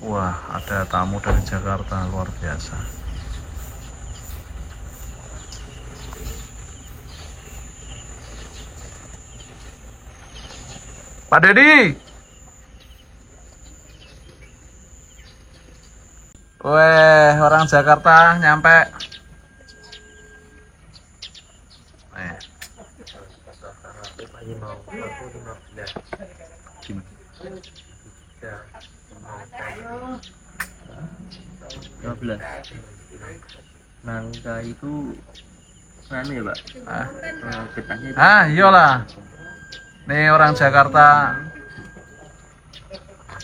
Wah, ada tamu dari Jakarta, luar biasa. Pak Dedi. Weh, orang Jakarta nyampe. Nangka itu mana ya, Pak? Getahnya Iyalah. Nih orang Jakarta.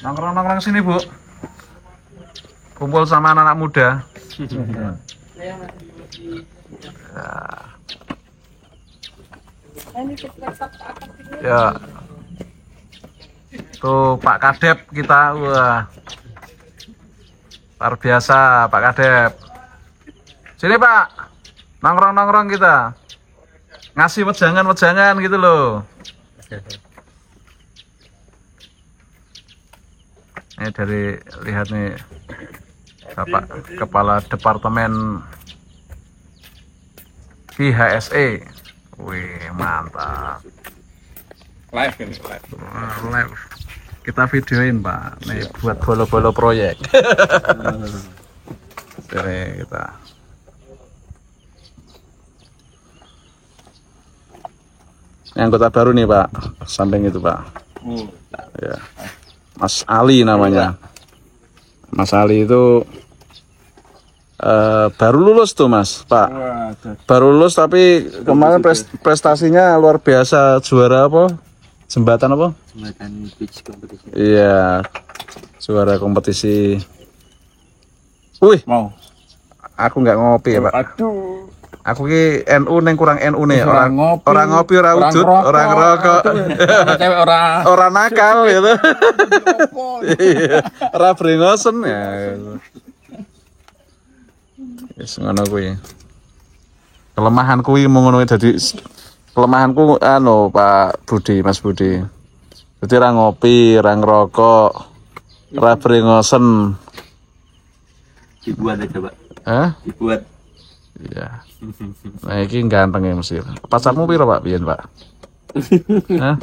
Nongkrong-nongkrong sini, Bu. Kumpul sama anak-anak muda. Ya. Tuh Pak Kadep kita, wah. Luar biasa Pak Kadep. Sini Pak, nongkrong-nongkrong kita. Ngasih wejangan-wejangan gitu loh. Ini dari lihat nih Bapak Kepala Departemen IHSE. Wih, mantap. Live ini, live. Kita videoin Pak. Nih buat bolo-bolo proyek. Ini kita. Ini anggota baru nih Pak, samping itu Pak. Ya. Mas Ali namanya. Mas Ali itu baru lulus tuh Mas, Pak. Baru lulus tapi kemarin prestasinya luar biasa, juara apa? Jembatan apa? jembatan beach competition. Iya, juara kompetisi. Wih, Mau. aku nggak ngopi ya Pak. Aduh. Aku ki NU neng kurang NU nih, Orang ngopi, orang ngopi, orang orang wujud, ngerokok. orang ngerokok, Cewek orang orang nakal gitu. Iya, ora brengosen ya. Wis ngono kuwi. Kelemahan kuwi mung ngono dadi kelemahanku anu Pak Budi, Mas Budi. Dadi ora ngopi, ora ngerokok, ora brengosen. Dibuat aja, Pak. Hah? Dibuat. Iya. Nah, iki ganteng ya Mesir. Pacarmu piro Pak biyen Pak? Hah?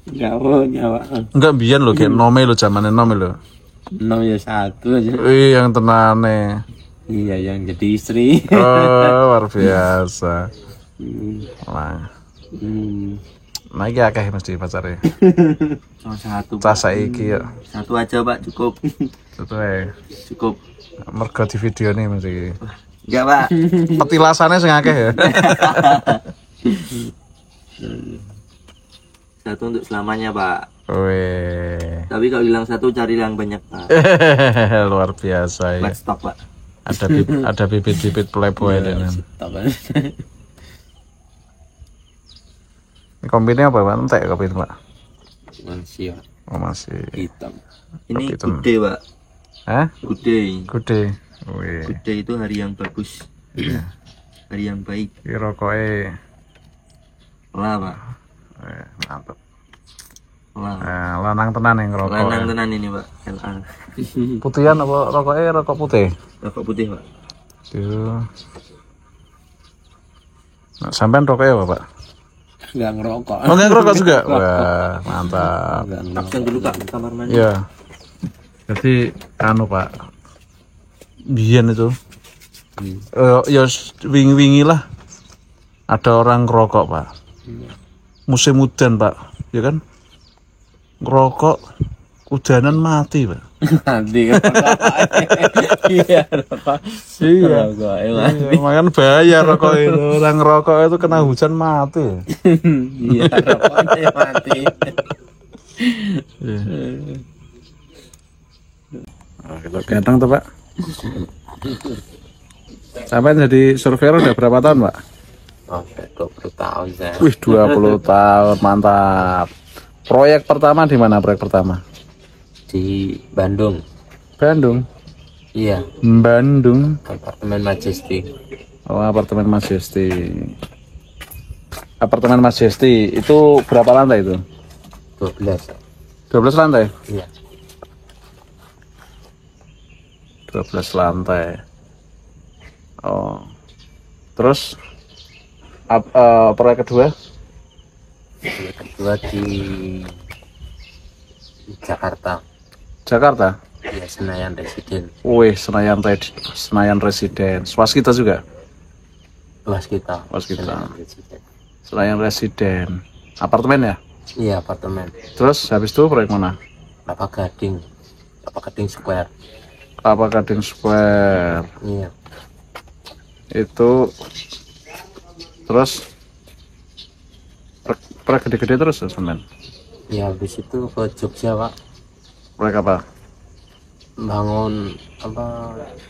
Nyawa. Enggak biyen lho, kayak nome lho, zamane nome lho. 6 ya 1 aja. Yang tenane. Iya, yang jadi istri. Oh, luar biasa. Nah, nah iki akeh mesti pacare. Cuma 1. Cah saiki yo. 1 aja, Pak, cukup. Cukup. Mergo di video nih mesti. Enggak, Pak. Petilasannya sing akeh ya. 1 untuk selamanya, Pak. Weh. Tapi kalau hilang 1 cari yang banyak, Pak. Luar biasa ya. Buat stok, Pak. Ada bibit-bibit playboy dan. Stok, Pak. Ini kombinnya apa Pak? Entek kopi itu Pak? Masih, Pak. Oh masih. Hitam. Ini hitam. Gude, Pak. Hah? Gude. Gude. Wih. Gude itu hari yang bagus. Iya. Hari yang baik. Ini rokoknya. Lah, Pak. Mantap. Lah. Lanang tenan yang ngerokok. Lanang tenan ini, Pak. LA. Putihan apa rokoknya rokok putih? Rokok putih, Pak. Tuh. Nah, sampean rokoknya apa Pak? Enggak ngerokok. Oh nggak ngerokok juga? Wah mantap. Absen dulu, Pak, kamar mandi. Iya. Jadi anu Pak, biyen itu ya wingi-wingi lah ada orang ngerokok Pak. Musim udan Pak, ya kan? Ngerokok udanan mati Pak. Mati. Iya, rokok. Iya. Rokok, Makan bahaya rokok itu. Orang ngerokok itu kena hujan mati. Iya, rokoknya mati. Nah, kita ganteng tuh Pak. Sampai jadi surveyor udah berapa tahun Pak? Oh, 20 tahun saya. Wih 20 tahun, mantap. Proyek pertama di mana proyek pertama? Di Bandung. Bandung. Iya, Bandung. apartemen Majesty. Oh apartemen Majesty. Apartemen Majesty itu berapa lantai itu? 12. 12 lantai. Iya. 12 lantai. Oh. Terus proyek kedua? Proyek kedua di Jakarta. Jakarta? Ya, Senayan Residen. Wih, Senayan Residen. Waskita juga? Waskita. Waskita. Senayan Residen. Senayan Residen. Apartemen ya? Iya, apartemen. Terus habis itu proyek mana? Kelapa Gading Square. Kelapa Gading Square. Iya. Itu terus proyek gede-gede terus ya, Semen? Ya, habis itu ke Jogja, Pak. Proyek apa? Bangun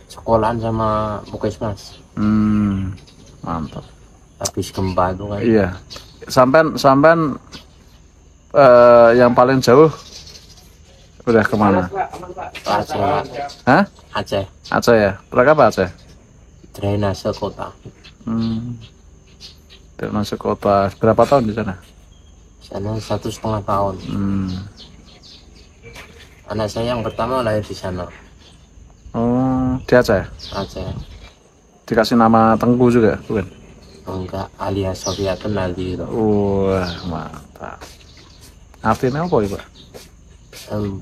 sekolahan sama Puskesmas. Mantap. Habis gempa itu kan. Iya. Sampan yang paling jauh udah kemana? Aceh, Pak. Hah? Aceh. Aceh ya? Proyek apa Aceh? Drainase kota. Drainase kota. Berapa tahun di sana? Sana 1,5 tahun. Anak saya yang pertama lahir di sana. Oh, di Aceh? Aceh. Dikasih nama Tengku juga, bukan? Enggak, alias Sofia Kenali itu. Wah, mantap. Artinya apa ya, Pak?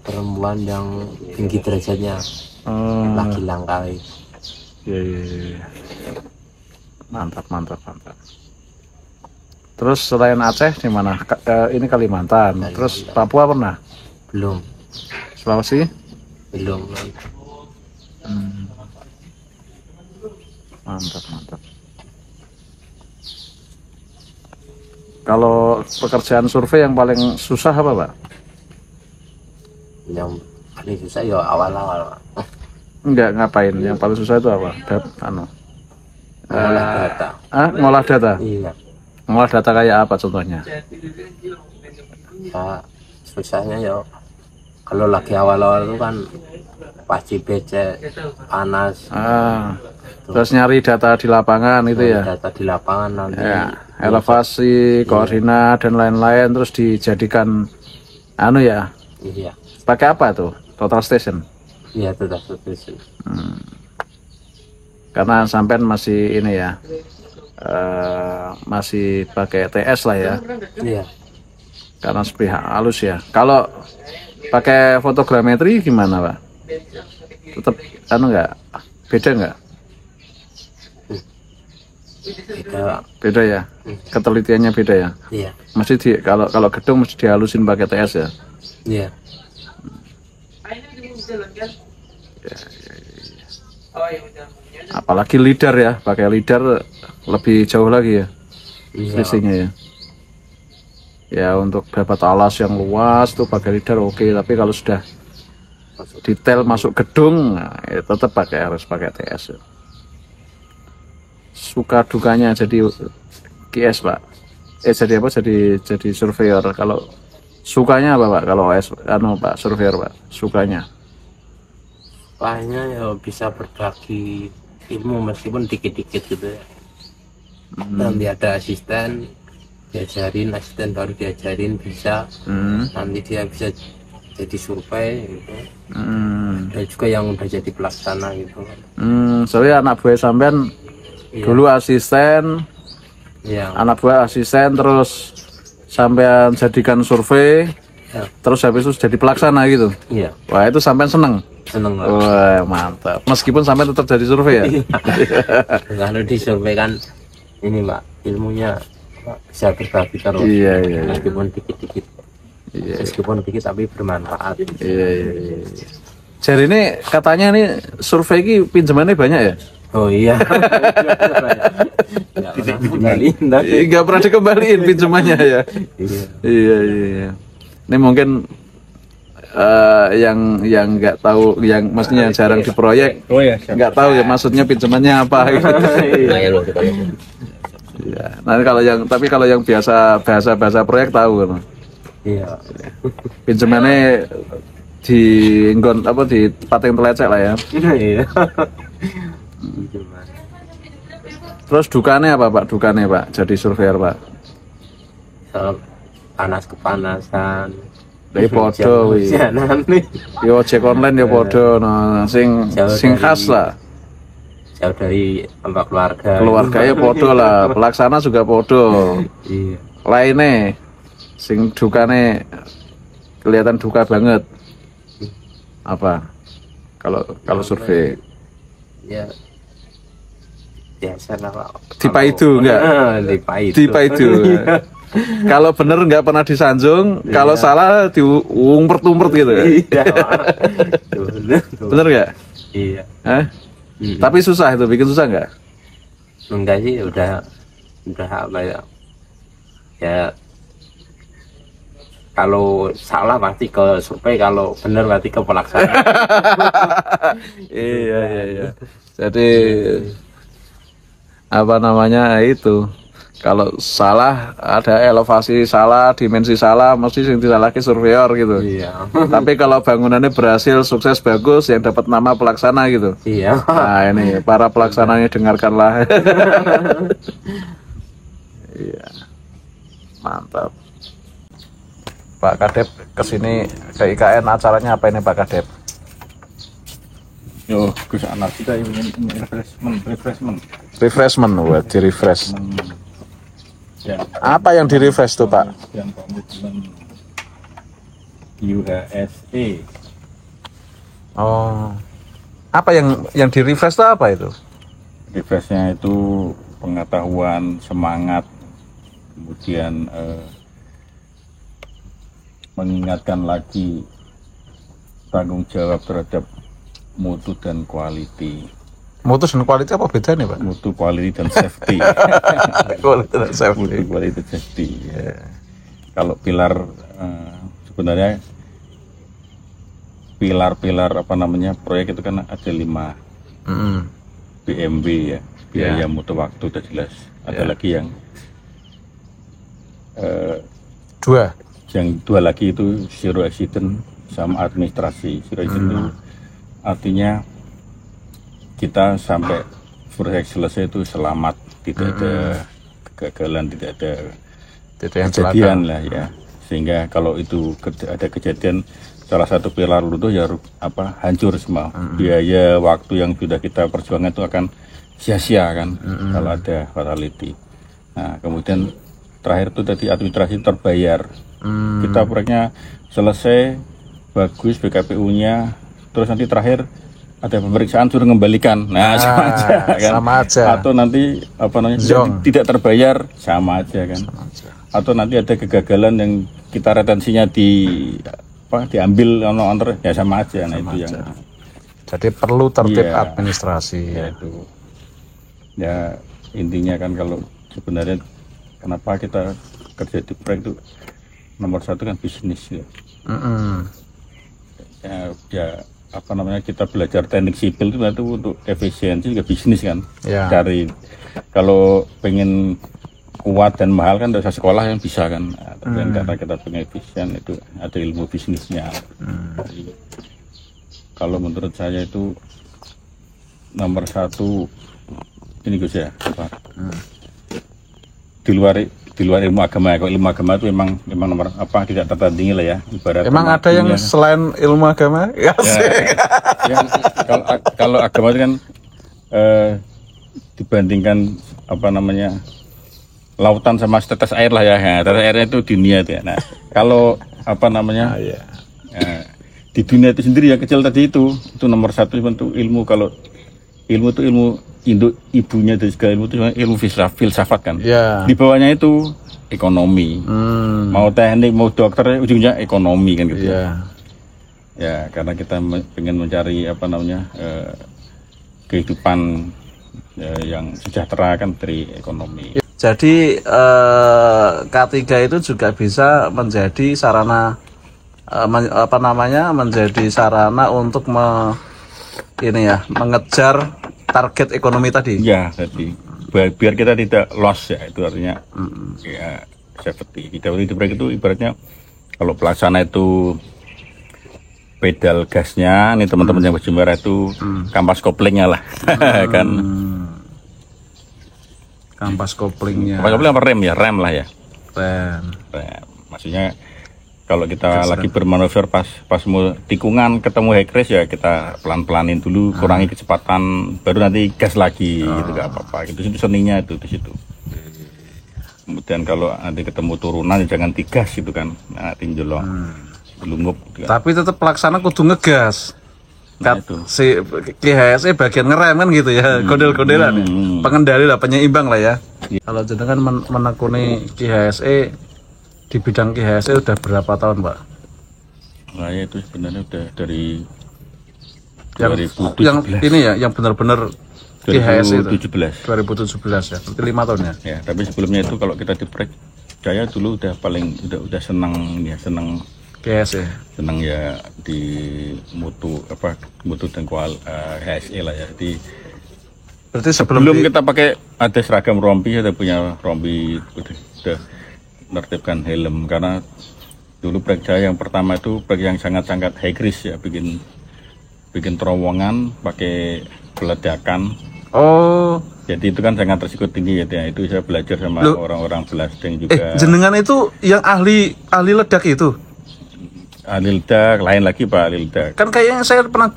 Perempuan yang tinggi derajatnya, Oh, laki langkai. iya. Mantap. Terus selain Aceh di mana? Ini Kalimantan. Terus Papua pernah? Belum. Sulawesi? Belum. Mantap. Kalau pekerjaan survei yang paling susah apa, Pak? Yang paling susah ya awal-awal, Pak. Enggak, ngapain? Yang paling susah itu apa? Ngolah data. Ngolah data? Iya. Ngolah data kayak apa contohnya? Ya, susahnya ya kalau lagi awal-awal itu kan pasti becek, panas. Terus nyari data di lapangan itu ya? Data di lapangan nanti. Ya, elevasi, koordinat dan lain-lain terus dijadikan ya. Iya. Pakai apa tuh? Total station. Iya, total station. Karena sampean masih ini ya. Masih pakai TS lah ya. Iya. Karena sepihak halus ya. Kalau pakai fotogrametri gimana, Pak? Tetap enggak? Beda enggak? Beda ya. Ketelitiannya beda ya. Iya. Mesti kalau gedung mesti dihalusin pakai TS ya. Iya. Apalagi lidar ya, pakai lidar lebih jauh lagi ya. Selisihnya ya. Ya untuk dapat alas yang luas tuh pakai lidar oke, tapi kalau sudah detail masuk gedung ya tetap harus pakai TS. Suka dukanya jadi QS, Pak. Jadi apa? Jadi surveyor. Kalau sukanya apa, Pak? Kalau Pak surveyor, Pak. Sukanya ya bisa berbagi ilmu meskipun dikit-dikit gitu ya. Nanti ada asisten baru diajarin bisa. Nanti dia bisa jadi survei gitu. Dan juga yang udah jadi pelaksana gitu. Soalnya anak buah sampean dulu asisten, anak buah asisten terus sampean jadikan survei, terus habis itu jadi pelaksana gitu. Iya. Wah itu sampean seneng. Seneng. Wah mantap. Meskipun sampean tetap jadi survei ya. Kalau di survei kan ini, Pak, ilmunya bisa berbagi terus. Iya. Meskipun dikit-dikit. Iya. Meskipun dikit tapi bermanfaat. Iya. Jadi ini katanya nih survei ini pinjamannya banyak ya? Oh iya. Nggak pernah dikembaliin pinjamannya ya. Iya. Ini mungkin yang nggak tahu, yang maksudnya jarang di proyek, nggak tahu ya maksudnya pinjamannya apa gitu. Iya. Nah kalau yang biasa bahasa proyek tahu kan. Iya. Pinjamannya di pating telecek lah ya. Iya. Terus dukanya apa, Pak? Dukanya, Pak, jadi surveyor, Pak? Panas kepanasan. Dari podo wi. Yo ojek online ya podo, nah sing khas lah. Jauh dari tempat keluarga. Keluarganya podo lah, pelaksana juga podo. Iya. Lainnya, sing dukane kelihatan duka banget. Apa? Kalau survei? Ya biasa lah Pak. Dipaidu enggak? Dipaidu. Kalau bener nggak pernah disanjung, kalau salah diumpert-umpert gitu. Iya. Bener nggak? Iya. Tapi susah itu, bikin susah nggak? Enggak sih, udah apa ya? Ya kalau salah pasti ke survei, kalau bener berarti ke pelaksana. Iya. Jadi apa namanya itu? Kalau salah ada elevasi salah, dimensi salah, mesti yang disalahkan surveyor gitu. Iya. Tapi kalau bangunannya berhasil, sukses, bagus, yang dapat nama pelaksana gitu. Iya. Nah ini para pelaksananya dengarkanlah. Iya, mantap. Pak Kadep kesini ke IKN, acaranya apa ini Pak Kadep? Yo, Gus anak kita ingin Refreshment, buat di refresh. Ya, Apa yang di refresh tuh Pak? yang komitmen UHSE. Oh, apa yang di refresh tuh apa itu? Refreshnya itu pengetahuan, semangat, kemudian mengingatkan lagi tanggung jawab terhadap mutu dan quality. Mutu dan kualitas apa bedanya Pak? Mutu, quality, dan safety. Kualitas dan Mutu, safety. quality, dan safety. Ya. Kalau sebenarnya pilar apa namanya proyek itu kan ada 5 BMW ya, biaya mutu waktu udah jelas. Ada lagi yang 2. yang 2 lagi itu zero accident sama administrasi. Zero accident itu artinya kita sampai proyek selesai itu selamat, tidak ada kegagalan, tidak ada kejadian lah ya. Sehingga kalau itu ada kejadian salah satu pilar runtuh ya hancur semua. Biaya waktu yang sudah kita perjuangkan itu akan sia-sia kan kalau ada fatality. Nah, kemudian terakhir itu tadi administrasi terbayar. Kita proyeknya selesai bagus, BKPU-nya, terus nanti terakhir ada pemeriksaan suruh mengembalikan. Nah, sama aja kan. Sama aja. Atau nanti apa namanya tidak terbayar, sama aja kan. Atau nanti ada kegagalan yang kita retensinya diambil antar ya sama aja. Nah, itu yang jadi perlu tertib administrasi. Ya, itu. Ya intinya kan kalau sebenarnya kenapa kita kerja di proyek itu nomor 1 kan bisnis ya. Ya apa namanya, kita belajar teknik sipil itu untuk efisiensi juga bisnis kan. Cari kalau pengen kuat dan mahal kan dari sekolah yang bisa kan. Tapi karena kita pengen efisien itu ada ilmu bisnisnya. Jadi, kalau menurut saya itu nomor 1 ini Gus ya, di luar ilmu agama. Kalau ilmu agama itu memang nomor tidak tertandingi lah ya. Ibarat emang ada yang selain ilmu agama? Ya, kalau agama itu kan dibandingkan apa namanya lautan sama setetes air lah ya. Tetes airnya itu dunia itu ya. Nah, kalau apa namanya di dunia itu sendiri yang kecil tadi itu nomor 1 itu ilmu. Kalau ilmu itu ilmu induk ibunya dari segala ilmu itu ilmu filsafat kan. Di bawahnya itu ekonomi. Mau teknik, mau dokter, ujungnya ekonomi kan gitu. Ya, karena kita pengen mencari apa namanya kehidupan yang sejahtera kan dari ekonomi. Jadi K3 itu juga bisa menjadi sarana menjadi sarana untuk mengejar target ekonomi tadi. Ya, tadi biar kita tidak loss ya, itu artinya ya safety. Kita di proyek itu ibaratnya kalau pelaksana itu pedal gasnya, nih teman-teman yang berjemara itu kampas koplingnya lah, kan. Kampas koplingnya. Kampas kopling apa rem ya? Rem lah ya. Rem. Maksudnya Kalau kita lagi bermanuver pas mau tikungan ketemu high crash ya kita pelan-pelanin dulu, kurangi kecepatan, baru nanti gas lagi gitu, nggak apa-apa. Itu seninya itu di situ. Kemudian kalau nanti ketemu turunan ya jangan digas gitu kan, nah tinjolong, lungup. Gitu kan. Tapi tetap pelaksana kudu ngegas. Nah, itu. Si KHSE bagian ngerem kan gitu ya, kodel-kodelan ya. Pengendali lah, penyeimbang lah ya. Kalau jenengan menekuni KHSE di bidang KHSE udah berapa tahun, Pak? Nah, ya itu sebenarnya udah dari Yang 2017. ini ya, yang benar-benar KHSE itu 2017. 2017 ya, berarti 5 tahun ya. Ya, tapi sebelumnya itu kalau kita di Prek Jaya dulu udah paling udah senang ya, senang KHSE. ya di mutu dan HSE lah ya. Di Berarti sebelum kita pakai ada seragam rompi, ada punya rompi udah menertibkan helm karena dulu Prek Jaya yang pertama itu Prek yang sangat-sangat high risk ya, bikin terowongan pakai peledakan. Oh, jadi itu kan sangat risiko tinggi ya. Itu saya belajar sama orang-orang Belasting juga. Jenengan itu yang ahli ledak itu? Ahli ledak, lain lagi Pak ahli ledak. Kan kayaknya saya pernah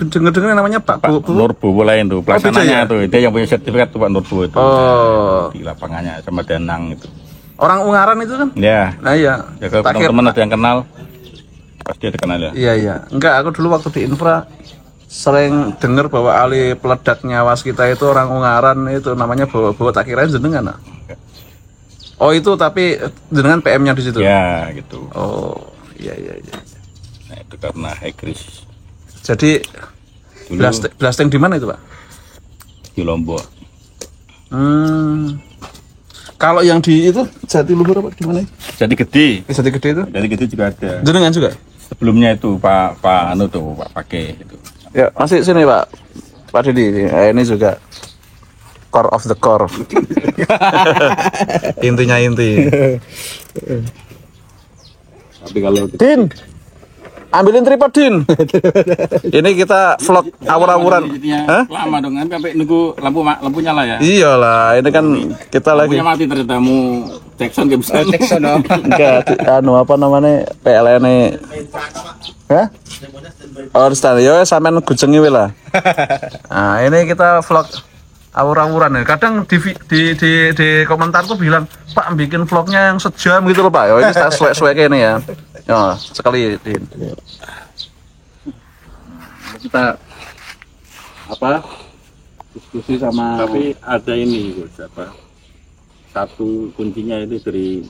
dengar namanya Pak Nurbo lain tuh, pelaksananya tuh. Itu yang punya sertifikat tuh Pak Nurbo itu. Oh. Di lapangannya sama Danang itu. Orang Ungaran itu kan? Ya. Nah iya. Ya kalau teman-teman ada yang kenal, pasti ada kenal ya. Iya iya. Enggak, aku dulu waktu di Infra sering dengar bahwa ahli peledak nyawas kita itu orang Ungaran itu namanya bawa tak kirain jenengan. Oh itu tapi jenengan PM-nya di situ. Ya gitu. Oh iya. Nah itu karena high risk. Jadi blasting di mana itu Pak? Di Lombok. Kalau yang di itu Jatiluhur apa di mana? Jadi gede. Jati Gede itu? Jadi gede juga ada. Jenengan juga? Sebelumnya itu Pak Anu tuh Pak Pake itu. Ya masih sini Pak Didi. Ini juga core of the core. Intinya inti. Tapi kalau Din, ambilin tripod Din. Ini kita vlog awur-awuran. Hah? Lama dong, sampai nunggu lampu nyala ya. Iyalah, ini kan kita lagi. Lampunya mati ternyata mau Jackson gak bisa. Jackson dong. Enggak, apa namanya PLN -nya. Hah? Oh, stand. Yo sampean gujengi wae lah. Nah, ini kita vlog awur-awuran ya. Kadang di komentar tuh bilang, "Pak, bikin vlognya yang sejam gitu loh, Pak." Yo ini tak suwe-suwe ini ya. Yo, sekali Din. Kita diskusi sama. Tapi ada ini Gus, satu kuncinya itu dari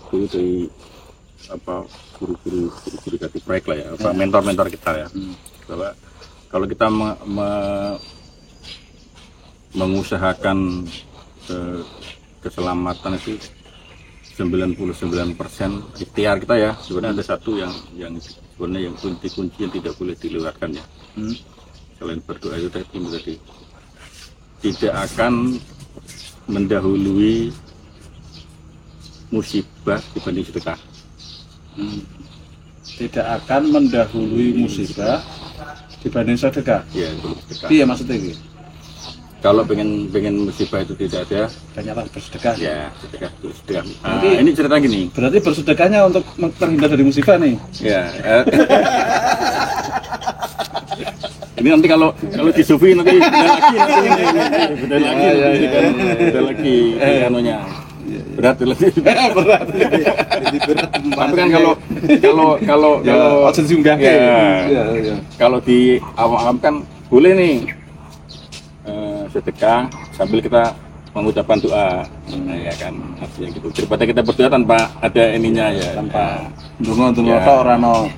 guru-guru dari proyek lah ya, mentor-mentor kita ya. Bahwa kalau kita mengusahakan keselamatan itu 99% ikhtiar kita ya. Sebenarnya ada satu yang sebenarnya yang kunci yang tidak boleh dilewatkan ya. Selain berdoa itu tadi tidak akan mendahului musibah dibanding sedekah. Tidak akan mendahului musibah dibanding sedekah. Ya, sedekah. Iya maksudnya gitu. Kalau pengen musibah itu tidak ada, Banyaklah bersedekah. ya sedekah. Ini cerita gini. Berarti bersedekahnya untuk terhindar dari musibah nih. Ya. Ini nanti kalau di Sufi nanti beda lagi anunya. Berat lagi. Berat. Tapi kan kalau kalau di awam kan boleh nih sedekah sambil kita mengucapkan doa, ya kan, artinya gitu. Daripada kita berdoa tanpa ada ininya ya, tanpa Dungo orang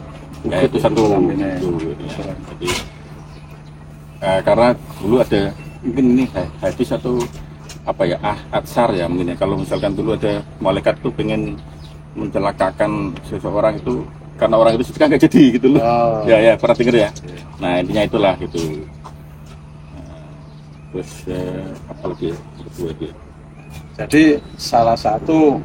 ya itu satu. Jadi karena dulu ada mungkin ini hadis atau atsar ya mungkin ya, kalau misalkan dulu ada malaikat tuh pengen mencelakakan seseorang itu karena orang itu sedekah nggak jadi gitu loh. Ya pernah dengar ya. Nah intinya itulah gitu. Terus apalagi ya? Jadi salah satu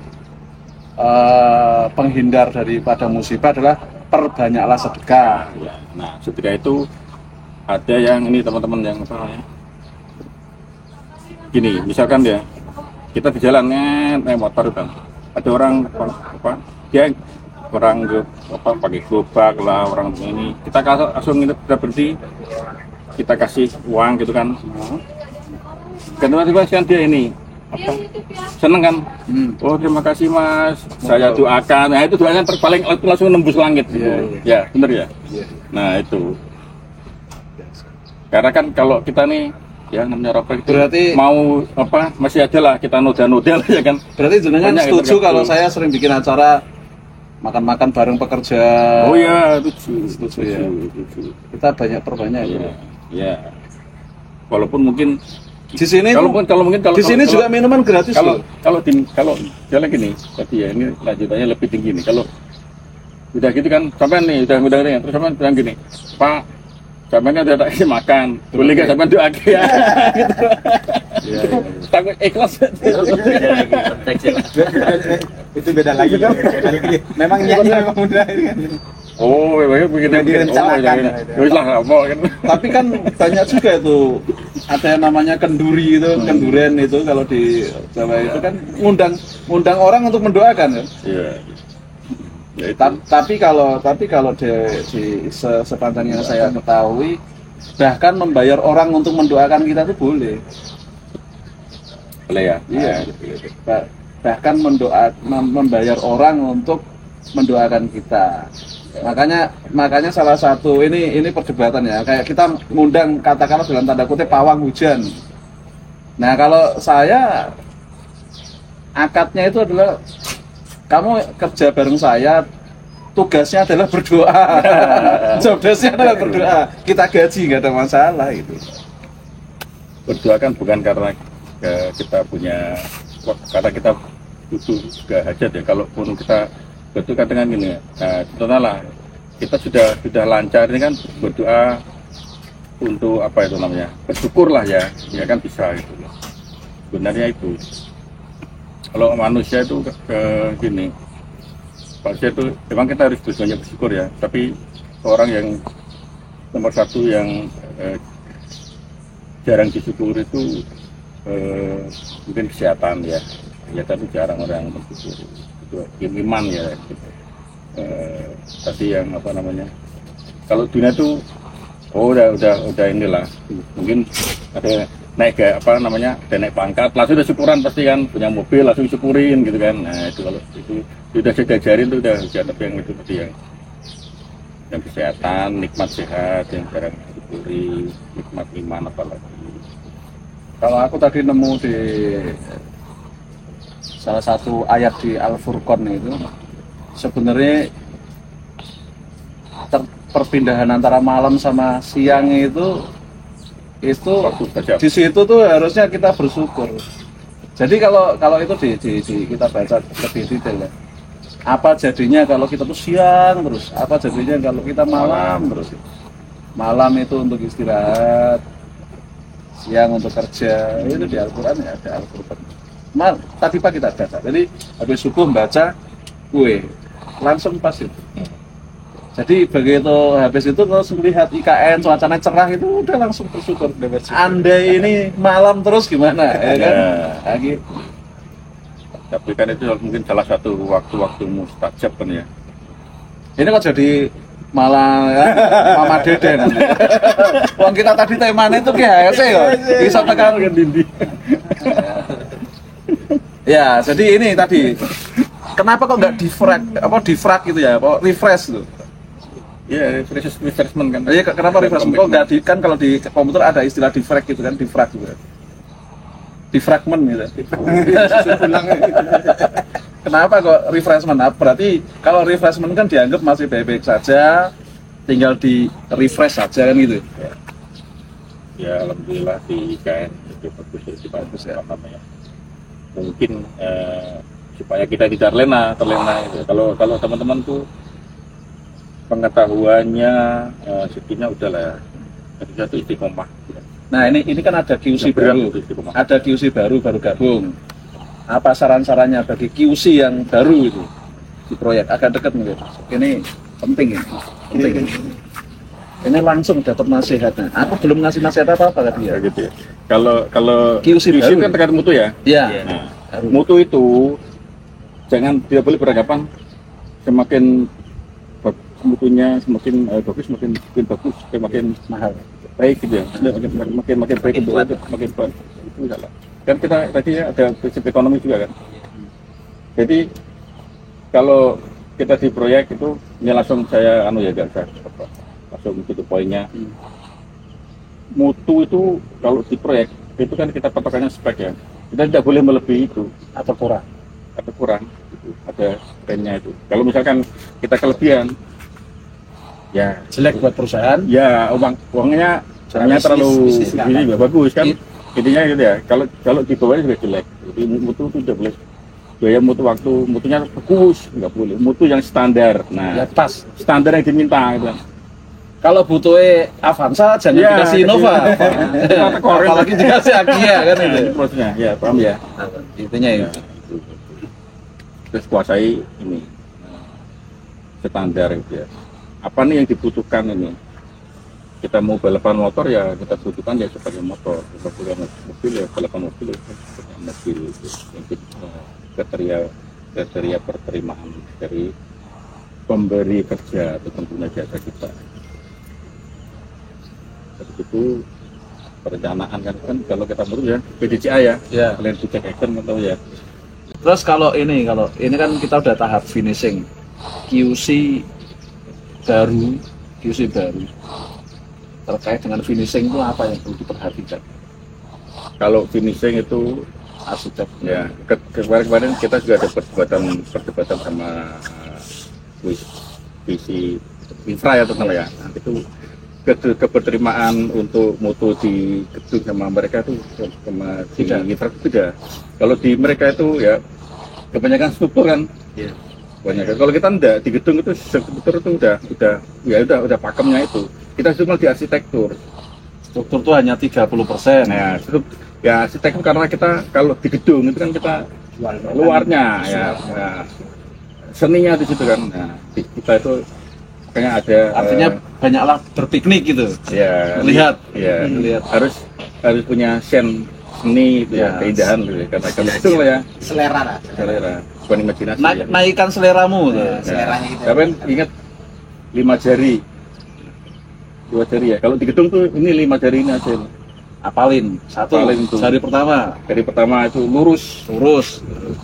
penghindar daripada musibah adalah perbanyaklah sedekah. Ya. Nah sedekah itu ada yang ini teman-teman yang gini, misalkan ya kita di jalan naik motor kan, ada orang dia orang apa pakai gerobak lah orang ini kita langsung kita berhenti kita kasih uang gitu kan tiba-tiba kan dia ini apa seneng kan oh terima kasih mas saya doakan nah itu doanya terpaling langsung nembus langit gitu. Ya bener ya nah itu karena kan kalau kita nih ya namanya rokok itu berarti mau apa masih ada lah kita noda-noda ya kan berarti jenengan banyak setuju gitu. kalau saya sering bikin acara makan-makan bareng pekerja. Oh ya, setuju ya. Kita perbanyak ya. Ya. Walaupun mungkin di sini kalau mungkin di sini juga minuman gratis kalau loh. kalau jalan gini, tadi ya ini lanjutannya lebih tinggi nih. Kalau udah gitu kan, sampai nih udah nih, terus sampai bilang gini, Pak, sampai udah tak kasih makan, boleh nggak sampai doa ya? Gitu. Takut ikhlas. Itu beda lagi kan. Memang niatnya memang udah ini kan. Oh, memang begitu direncanakan. Wis lah apa kan. Tapi kan banyak juga itu ada yang namanya kenduri itu, kenduren itu kalau di Jawa itu kan ngundang orang untuk mendoakan kan. Iya. Ya, tapi kalau di sepanjang yang saya ketahui bahkan membayar orang untuk mendoakan kita itu boleh. Boleh ya? Iya. Bahkan membayar orang untuk mendoakan kita. Makanya salah satu ini perdebatan ya. Kayak kita ngundang katakanlah dalam tanda kutip pawang hujan. Nah, kalau saya akadnya itu adalah kamu kerja bareng saya, tugasnya adalah berdoa. Jobdesknya adalah berdoa. Kita gaji nggak ada masalah itu. Berdoa kan bukan karena kita punya karena kita butuh juga hajat ya. Kalaupun kita betul katakan gini, contohnya lah kita sudah lancar ini kan berdoa untuk apa itu namanya bersyukur lah ya kan bisa gitu. Sebenarnya itu kalau manusia itu gini, manusia itu memang kita harus banyak bersyukur ya. Tapi orang yang nomor satu yang jarang disyukur itu mungkin kesehatan ya tapi jarang orang bersyukur itu iman ya gitu. Tapi yang apa namanya kalau dunia itu udah inilah mungkin ada naik kayak apa namanya ada naik pangkat langsung udah syukuran pasti kan punya mobil langsung syukurin gitu kan. Nah itu kalau itu sudah saya diajarin tuh udah tapi yang itu tadi yang kesehatan nikmat sehat yang jarang disyukuri nikmat iman apalagi. Kalau aku tadi nemu di salah satu ayat di Al-Furqan itu sebenarnya perpindahan antara malam sama siang itu di situ tuh harusnya kita bersyukur. Jadi kalau itu kita baca lebih detail ya. Apa jadinya kalau kita tuh siang terus? Apa jadinya kalau kita malam terus? Malam itu untuk istirahat, siang untuk kerja. Itu di Al-Qur'an ya, ada Al-Qur'an. Tadi pagi kita baca. Jadi habis subuh baca kue langsung pas itu. Jadi begitu habis itu terus melihat IKN cuacanya cerah itu udah langsung bersyukur. Andai ini malam terus gimana ya kan? Lagi. Tapi kan itu mungkin salah satu waktu-waktu mustajab kan ya. Ini kok jadi malah ya, Mama Dede nanti. Wong kita tadi temanya itu kayak ya. Bisa tekan kan Dindi. Ya, jadi ini tadi kenapa kok nggak difrag gitu ya? Kok refresh tuh? Iya, refreshment kan. Iya, kenapa refreshment? Kok nggak kan kalau di komputer ada istilah defrag gitu kan, defrag gitu. Defragment gitu. Kenapa kok refreshment? Nah, berarti kalau refreshment kan dianggap masih baik-baik saja, tinggal di refresh saja kan gitu. Ya, alhamdulillah di IKN itu bagus ya namanya. Mungkin supaya kita tidak terlena gitu. Kalau teman-teman tuh pengetahuannya sekinya udahlah ya. Satu istiqomah. Nah ini kan ada QC baru, ada QC baru gabung. Apa saran-sarannya bagi QC yang baru itu di proyek agak dekat mungkin. Ini penting ini. Ini langsung dapat nasihatnya. Aku belum ngasih nasihat apa tadi ya. Gitu ya. Kalau QC kan terkait mutu ya. Iya. Nah, mutu itu tidak boleh beranggapan semakin mutunya semakin bagus, semakin bagus, semakin mahal, baik gitu ya. Makin baik itu makin baik itu salah. Kan kita tadi ada prinsip ekonomi juga kan. Jadi kalau kita di proyek itu ini langsung saya langsung itu poinnya. Mutu itu kalau di proyek itu kan kita patokannya spek ya. Kita tidak boleh melebihi itu atau kurang. Gitu. Ada trennya itu. Kalau misalkan kita kelebihan, ya Jelek buat perusahaan. ya uangnya hanya terlalu ini nggak bagus kan. Intinya gitu ya. Kalau di bawahnya juga jelek. Jadi mutu itu tidak boleh. Biaya mutu waktu mutunya bagus nggak boleh. Mutu yang standar. Nah, Ya pas. standar yang diminta gitu. Kalau butuhnya Avanza jangan Ya, dikasih Innova. Apalagi dikasih Agia kan itu. Prosesnya, ya paham ya. Intinya Ya. itu. Terus kuasai ini standar gitu ya. Apa nih yang dibutuhkan ini? Kita mau balapan motor ya kita butuhkan ya sebagai motor. Kita punya mobil ya balapan mobil ya sebagai mobil itu. Untuk kriteria perterimaan dari pemberi kerja atau pengguna jasa kita. Seperti itu perencanaan kan kalau kita menurut ya PDCA ya. Ya. Plan to check action atau ya. Terus kalau ini kan kita udah tahap finishing, QC baru terkait dengan finishing itu apa yang perlu diperhatikan? Kalau finishing itu Arsitek. ya kemarin kita juga ada perdebatan sama visi infra ya terutama ya. Nah, itu keberterimaan untuk mutu di gedung sama mereka itu sama di infra itu beda. Kalau di mereka itu ya kebanyakan struktur kan. Iya. Banyak. Kalau kita enggak di gedung itu struktur itu udah pakemnya itu. Kita cuma di arsitektur. Struktur itu hanya 30%. Nah, ya arsitektur karena kita kalau di gedung itu kan kita luarnya ya seninya di situ kan. Nah, kita itu kayaknya ada Artinya banyaklah berpiknik gitu. ya Melihat. ya harus punya seni itu ya, Ya. keindahan gitu ya. Karena kalau itu lah ya Selera lah. selera bukan imajinasi ya. Naikkan seleramu tuh. Ya. Seleranya gitu. Tapi ingat 5 jari 2 jari ya. Kalau di gedung tuh ini 5 jari ini aja. Apalin satu. Apalin tuh. Jari pertama Jari pertama itu lurus.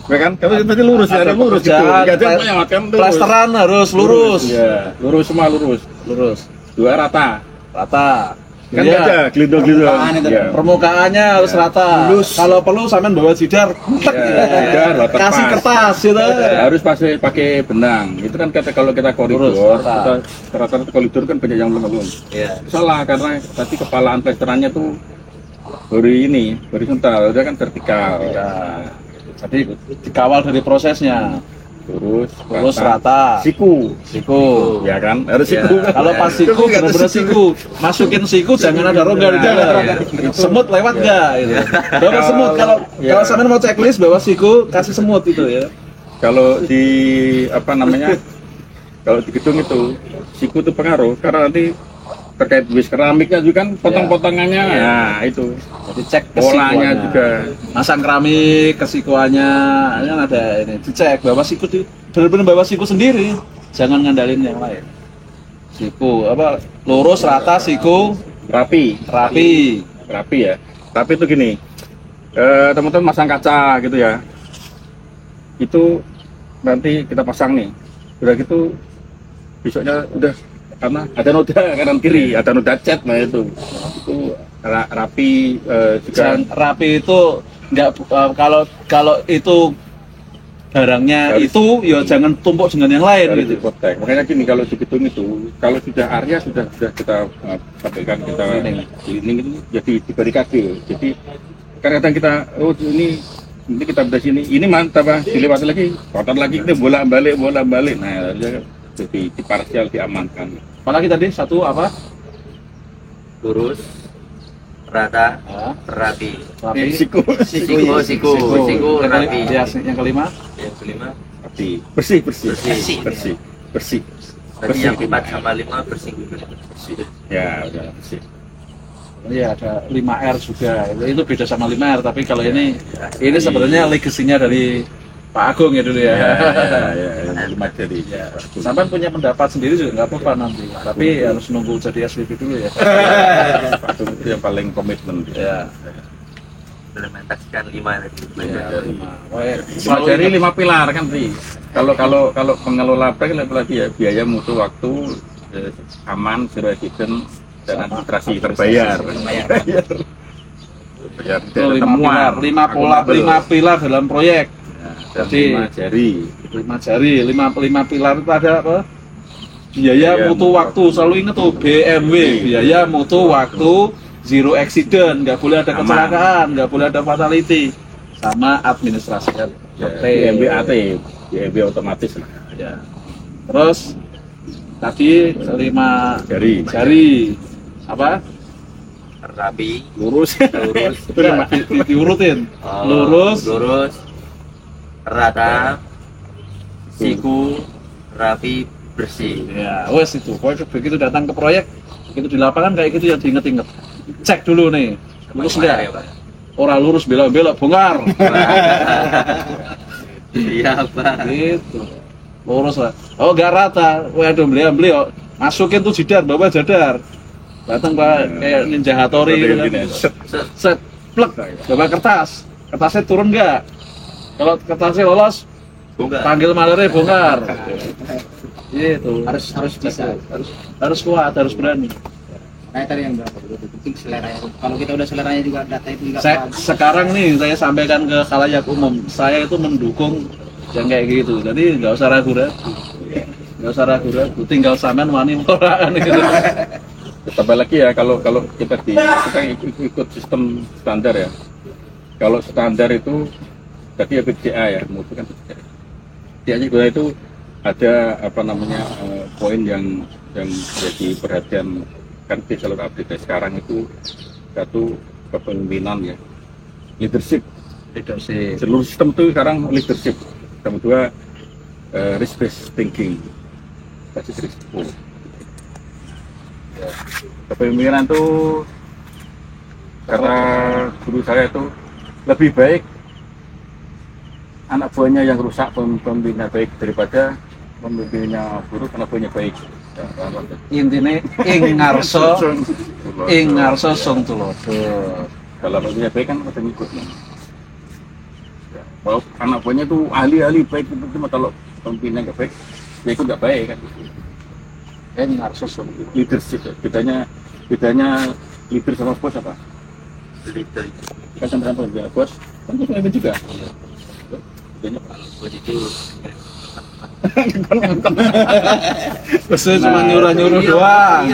ya kan? Kalau tadi lurus ya, ada lurus gitu. pekerjaan, Enggak ada yang banyak kan lurus. Plasteran harus lurus. Ya, lurus semua lurus. Lurus. 2 rata. Rata. Kan Iya. enggak ada gelindong-gelindong. Permukaan itu. Ya. Permukaannya harus Ya. rata. Kalau perlu sampean bawa jidar. Jidar, rata Kasih pas. kertas gitu. Ya, harus pakai benang. Itu kan kalau kita koridor, Lurus, rata. kita rata-rata koridor kan banyak yang belum. Iya. Salah karena tadi kepalaan plesterannya tuh horizontal, udah kan vertikal. Ya. Jadi dikawal dari prosesnya. Lurus, Rata. siku, Ya kan? harus Ya. siku. Kalau pas siku benar-benar siku, masukin siku jangan ada rongga di dalam. Semut lewat enggak gitu. Bawa semut kalau Ya. kalau sampean mau checklist bawa siku kasih semut itu ya. Kalau di kalau di gedung itu siku itu pengaruh karena nanti terkait base keramiknya juga kan potong-potongannya, nah itu Jadi cek polanya kesikuannya. juga. Masang keramik, kesikuannya kan ada ini. Dicek bawa siku benar-benar bawa siku sendiri. Jangan ngandalin yang lain. Siku lurus rata siku rapi rapi. ya. Tapi itu gini, teman-teman masang kaca gitu ya, itu nanti kita pasang nih, udah gitu besoknya udah karena ada noda kanan kiri, ada noda cat, nah itu rapi juga. Rapi itu enggak kalau itu barangnya Harus- itu ya jangan tumpuk dengan yang lain Harus gitu. diprotek. Makanya gini, kalau di gedung itu kalau sudah area sudah kita sampaikan, kita cleaning itu jadi dibarikade. Jadi kadang-kadang kita ini kita udah sini, ini mantap dilewati lagi, kotor lagi, kita bolak-balik. Nah, jadi diparsial, diamankan. Apalagi tadi satu apa? Lurus, rata, Ah, rapi. rapi. Siku, Siku, Yang rapi. yang kelima Yang kelima, rapi, bersih. Bersih. tadi yang 4 sama 5 bersih. Ya, udah bersih. Iya ada 5R juga, itu beda sama 5R, tapi kalau ini sebenarnya legasinya dari Pak Agung ya dulu ya. Ya. lima jari. Ya. Sampai punya pendapat sendiri juga nggak apa-apa nanti. Tapi harus nunggu jadi SPP dulu ya. Itu yang paling komitmen. Ya. implementasikan 5 tadi. Ya, 5. Lima jari 5 pilar kan sih. Kalau pengelola bank lagi ya biaya, mutu, waktu, aman, zero accident, dan administrasi terbayar. Bayar Itu 5 pilar dalam proyek. Jadi 5 jari. 5 jari, 5 pilar itu ada apa? Biaya, mutu, waktu. Selalu ingat tuh BMW, biaya, mutu, waktu, zero accident, nggak boleh ada kecelakaan, nggak boleh ada fatality, sama administrasi kan. BMW AT, BMW otomatis lah. Ya. Terus tadi 5 jari apa? Rapi, Lurus. Diurutin. Lurus, rata, siku, rapi, bersih. ya wes itu. Pokoknya begitu datang ke proyek, begitu di lapangan kayak gitu ya diinget-inget. Cek dulu nih, lurus enggak? Orang lurus belok-belok bongkar. Iya, Pak. Gitu. Lurus lah. Oh, enggak rata. Waduh, beliau masukin tuh jidar, bawa jadar. Datang Pak kayak Ninja Hattori gitu kan. Set, plek, coba kertas. Kertasnya turun enggak? Kalau kertasnya lolos, panggil malernya bongkar. Gitu. Harus bisa. Harus kuat, harus berani. Kayak tadi yang berapa? Penting selera. Kalau kita udah seleranya juga data itu juga. Sekarang nih saya sampaikan ke khalayak umum, saya itu mendukung yang kayak gitu. Jadi nggak usah ragu-ragu, tinggal sampean wani orang gitu. Tambah lagi ya, kalau kita ikut sistem standar ya. Kalau standar itu tadi ya BCA ya, mutu kan BCA. BCA itu ada poin yang jadi perhatian kan di jalur update sekarang itu. Satu, kepemimpinan ya, leadership. Seluruh sistem itu sekarang leadership. Yang kedua, risk based thinking, basis risiko. Ya. Kepemimpinan itu karena guru saya itu lebih baik anak buahnya yang rusak pemimpinnya baik daripada pemimpinnya buruk anak buahnya baik. Intinya ing ngarso sung tulodo. Kalau pemimpinnya baik kan ada ngikutnya. Kalau anak buahnya tuh ahli baik itu, cuma kalau pemimpinnya nggak baik, ya ikut nggak baik kan. Ing ngarso sung Leadership, bedanya leader sama bos apa? Leader Kan sama bos, kan pemimpin juga. Bedanya bos itu Maksudnya cuma nyuruh doang.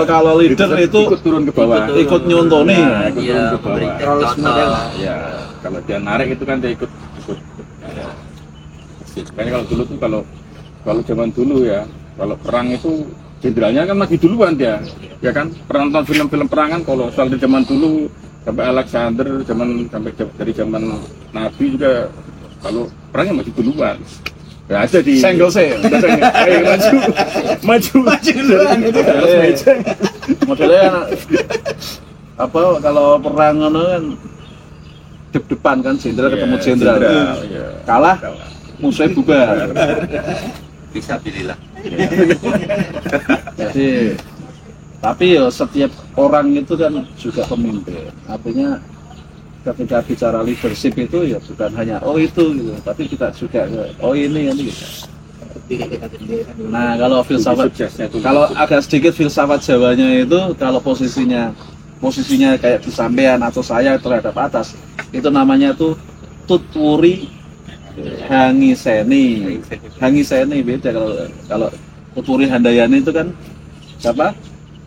Kalau leader itu ikut turun ke bawah, ikut nyontoni. dia memberikan contoh. Ya, kalau dia narik itu kan dia ikut. Makanya kalau dulu tuh kalau zaman dulu ya, kalau perang itu jenderalnya kan lagi duluan dia, ya kan? Pernah nonton film-film perangan kalau soal di zaman dulu sampai Alexander, dari zaman Nabi juga, kalau perangnya masih duluan. Ya ada di Senggol sih. maju duluan itu harus meja. Modelnya apa kalau perang ngono kan depan kan jenderal ketemu jenderal. Iya. Kalah musuhnya bubar. Bisa pilihlah. Jadi tapi ya setiap orang itu kan juga pemimpin. Artinya ketika bicara leadership itu ya bukan hanya itu gitu, tapi kita juga ini gitu. Nah, kalau filsafat, kalau agak sedikit filsafat Jawanya itu kalau posisinya kayak di sampean atau saya terhadap atas, itu namanya tuh tutwuri hangiseni. Hangiseni beda kalau tutwuri handayani itu kan siapa?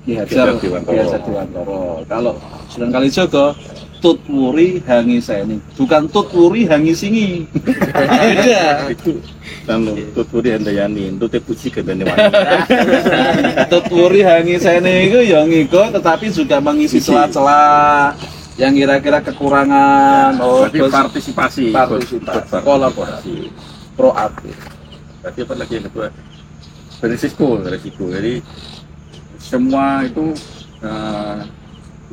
Ki Hajar Dewantara. Kalau Sunan Kalijaga tutwuri hangiseni, bukan tutwuri hangisingi. Beda. Itu tutwuri handayani, tutep puji gendane Tutwuri hangiseni itu yang ngikut tetapi juga mengisi celah-celah yang kira-kira kekurangan. Berarti partisipasi, kolaborasi, proaktif. Berarti apa lagi yang kedua? Berisiko. Jadi semua itu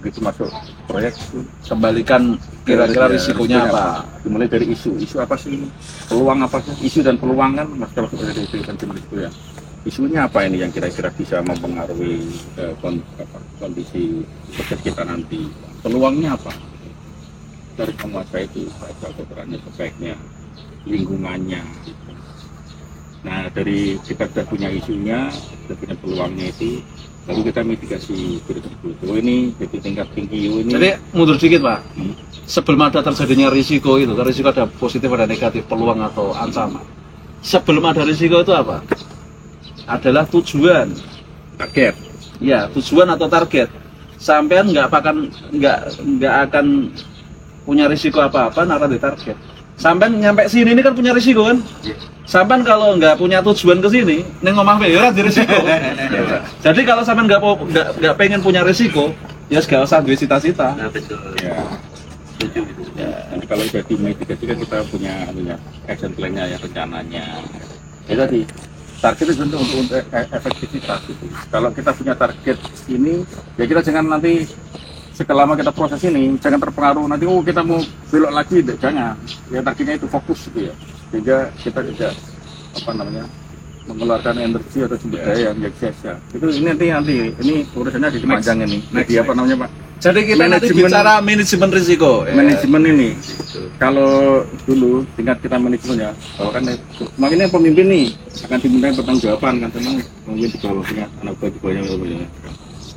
begitu masuk proyek Kembalikan kira-kira risikonya apa? Dimulai dari isu apa sih, peluang apa sih, isu dan peluang kan mas kalau sudah dari itu ya. Isunya apa ini yang kira-kira bisa mempengaruhi kondisi proyek kita nanti, peluangnya apa dari penguasa itu, kotorannya, sebaiknya, lingkungannya gitu. Nah dari kita sudah punya isunya, sudah punya peluangnya itu, lalu kita mitigasi berisiko ini jadi tingkat tinggi ini. Jadi mundur dikit Pak, sebelum ada terjadinya risiko itu, kan risiko ada positif ada negatif, peluang atau ancaman. Sebelum ada risiko itu apa? Adalah tujuan, Target. ya tujuan atau target. Sampean nggak akan punya risiko apa-apa, nara di target. Sampean nyampe sini ini kan punya risiko kan? Sampean kalau nggak punya tujuan ke sini, neng ngomong ya di risiko. Jadi kalau sampean nggak pengen punya risiko, ya gak usah duit cita-cita. Nah, betul. Ya. Setuju gitu. Nanti kalau sudah dimitigasi kan kita punya action plan-nya ya, rencananya. Ya tadi target itu untuk efektivitas itu. Kalau kita punya target ini, ya kita jangan nanti selama kita proses ini jangan terpengaruh nanti kita mau belok lagi, jangan. Ya targetnya itu fokus gitu ya. Sehingga kita tidak mengeluarkan energi atau sumber daya yang sia-sia. Itu ini nanti ini urusannya di panjang ini. Jadi apa namanya Pak? Jadi kita nanti bicara manajemen risiko. Manajemen ini, kalau dulu tingkat kita manajemennya, kalau kan makanya pemimpin nih akan diminta pertanggungjawaban kan, memang mungkin di bawahnya anak buah di bawahnya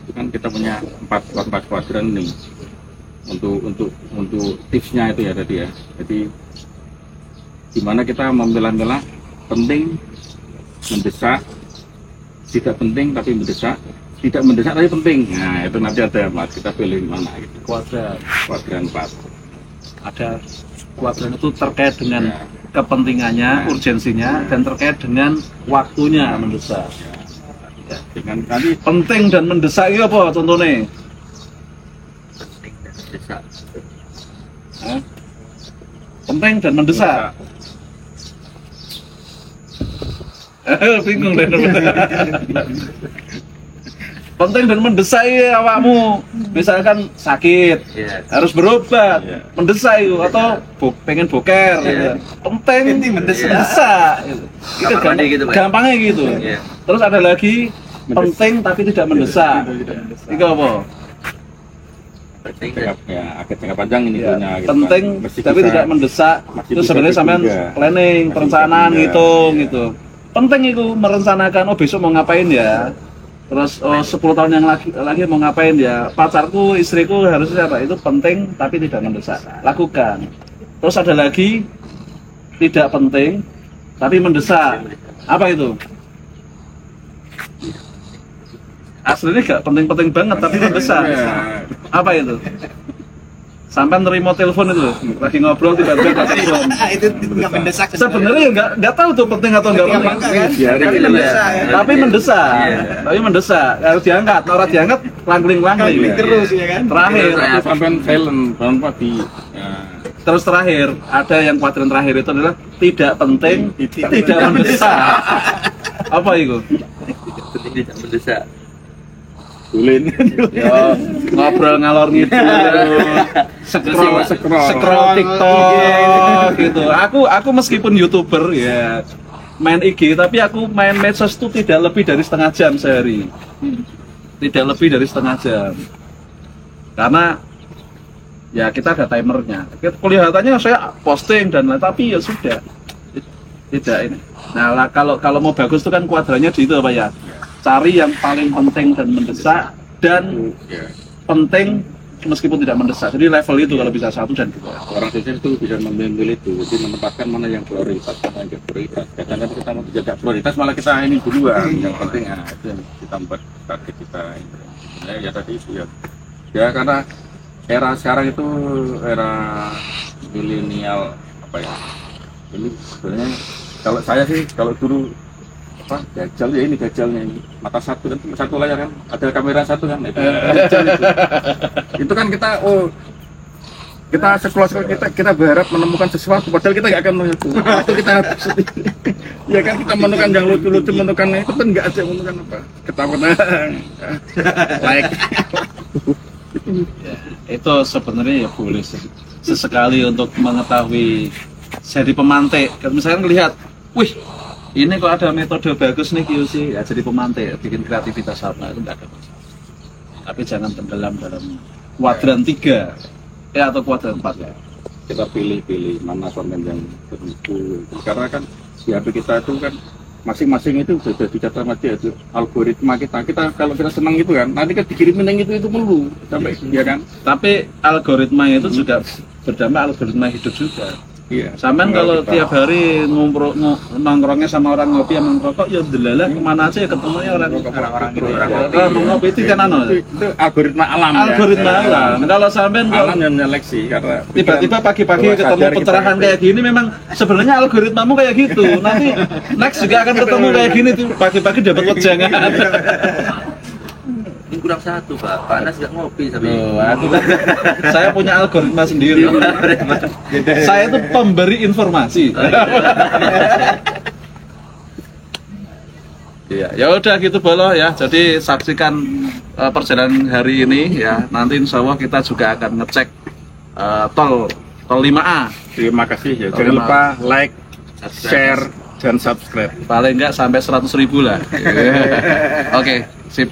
itu kan kita punya empat kuadran nih untuk tipsnya itu ya tadi ya. Jadi gimana kita memilah-milah penting, mendesak, tidak penting tapi mendesak, tidak mendesak tapi penting. Nah itu nanti ada Mas, kita pilih mana gitu. Kuadran 4. Ada kuadran itu terkait dengan kepentingannya, urgensinya, dan terkait dengan waktunya mendesak. Ya, dengan tadi Penting dan mendesak itu apa contohnya? Penting dan mendesak. Hah? Penting dan mendesak. Bingung deh. Penting dan mendesak ya awakmu. Misalkan sakit, harus berobat, mendesak itu atau pengen boker, gitu. Penting mendesak. Itu gampangnya gitu. Terus ada lagi penting tapi tidak mendesak. Itu apa? Penting ya agak jangka panjang ini Ya, punya gitu penting kan. tapi tidak mendesak. Itu sebenarnya sampean planning, perencanaan, ngitung gitu. Penting itu merencanakan, oh besok mau ngapain ya, terus oh 10 tahun yang lagi mau ngapain ya, pacarku, istriku harusnya apa, itu penting tapi tidak mendesak, lakukan. Terus ada lagi tidak penting tapi mendesak, apa itu? Aslinya gak penting-penting banget tapi mendesak, apa itu? Sampai nerima telepon itu, lagi ngobrol tiba-tiba ada telepon. Itu nggak mendesak. Sebenarnya nggak tahu tuh penting atau nggak penting. Tapi mendesak, tapi mendesak. Harus diangkat, orang diangkat, langling-langling Terus ya kan. Terakhir, sampai silent bangun pagi. terus terakhir ada yang kuadran terakhir itu adalah tidak penting, tidak mendesak. Apa itu? penting tidak mendesak. Ulin. Ya, ngobrol ngalor ngidul, scroll TikTok gitu. Aku meskipun YouTuber ya main IG, tapi aku main medsos itu tidak lebih dari setengah jam sehari. Tidak lebih dari setengah jam. Karena ya kita ada timernya. Kelihatannya saya posting dan lain, tapi ya sudah. Tidak ini. Nah, kalau mau bagus itu kan kuadrannya di itu apa ya? Cari yang paling penting dan mendesak dan penting meskipun tidak mendesak. Jadi level itu kalau bisa 1 dan 2. Orang sukses itu bisa memilih itu, jadi menempatkan mana yang prioritas, mana yang prioritas. Kadang-kadang kita mau jaga prioritas malah kita ini duluan. Yang penting itu yang kita buat target kita. Ya tadi itu ya. Ya karena era sekarang itu era milenial apa ya? Ini sebenarnya kalau saya sih kalau dulu Dajjal ya, ini Dajjalnya ini mata satu kan, satu layar kan, ada kamera satu kan, Dajjal itu kan kita kita sekolah kita berharap menemukan sesuatu padahal kita nggak akan menemukan itu kita ya kan, kita menemukan yang lucu-lucu, menemukan itu kan nggak ada, menemukan apa ketawa like itu sebenarnya ya boleh sesekali untuk mengetahui jadi pemantik. Misalkan melihat, wih, ini kok ada metode bagus nih QC, ya jadi pemantik, bikin kreativitas apa itu enggak ada masalah. Tapi jangan tenggelam dalam kuadran 3 atau kuadran 4 ya. Kita pilih-pilih mana konten yang bermutu, karena kan di HP kita itu kan masing-masing itu sudah dicatat aja itu algoritma kita kalau kita senang gitu kan nanti kan dikirimin yang itu melulu sampai ya kan. Tapi algoritma itu juga berdampak algoritma hidup juga. Iya. Sampean kalau tiap hari nongkrongnya sama orang ngopi sama ngerokok ya delalah kemana aja ya ketemunya orang-orang gitu. Ngopi itu kan itu algoritma alam algoritma ya. alam. Kalau sampean Alam yang menyeleksi karena tiba-tiba pagi-pagi ketemu pencerahan kayak gini memang sebenarnya algoritmamu kayak gitu. Nanti next juga akan ketemu kayak gini tuh pagi-pagi dapat wejangan. Ini kurang satu Pak, panas nggak ngopi tapi. Aku kan saya punya algoritma sendiri. Saya itu pemberi informasi. Iya, ya udah gitu Bolo ya. Jadi saksikan perjalanan hari ini ya. Nanti insya Allah kita juga akan ngecek tol 5A. terima kasih ya. Jangan lupa like, share dan subscribe. Paling enggak sampai 100.000 lah. Oke, sip.